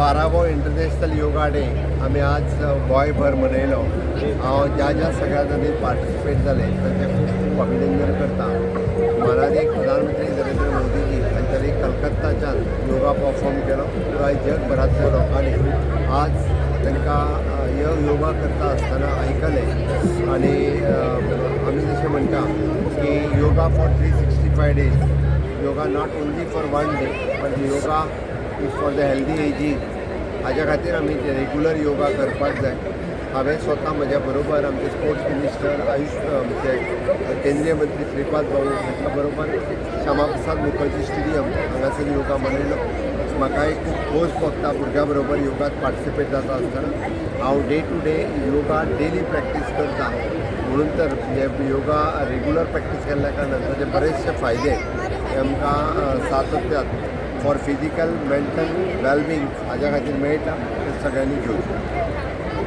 12वो international yoga day आम्ही आज गोंयभर मनयलो। हांव ज्या सगळ्या जाणी पार्टिसिपेट जाले तांचे खूप खूप अभिनंदन करता। माननीय प्रधानमंत्री नरेंद्र मोदीजी हांच्यानी कलकत्ताच्यान योगा परफॉर्म केलो। पुराय जगभरांतल्या लोकांनी आज तांकां योगा करता आसतना आयकले आनी आमी जशें म्हणटा की yoga for 365 days, yoga not only for 1 day but yoga is for the healthy ageing. हाज्या खातीर आमी रेग्युलर योगा करपाक जाय। हांवें स्वता म्हज्या बरोबर आमचे स्पोर्ट्स मिनिस्टर आयुष म्हणजे केंद्रीय मंत्री श्रीपाद भाऊ हांच्या बरोबर श्यामा प्रसाद मुखर्जी स्टेडियम हांगासर योगा मनयलो। म्हाकाय खूब खोस भोगता भुरग्यां बरोबर योगात पार्टिसिपेट जाता आसतना। हांव day to day yoga daily practice करता, म्हणून तर म्हणजे योगा रेग्युलर प्रॅक्टीस केल्ल्या कारणान ताचे बरेचशे फायदे आमकां सातत्यात फॉर फिजिकल मेंटल वेलबिंग हाज्या खातीर मेळटा। ते सगळ्यांनी घेवचें।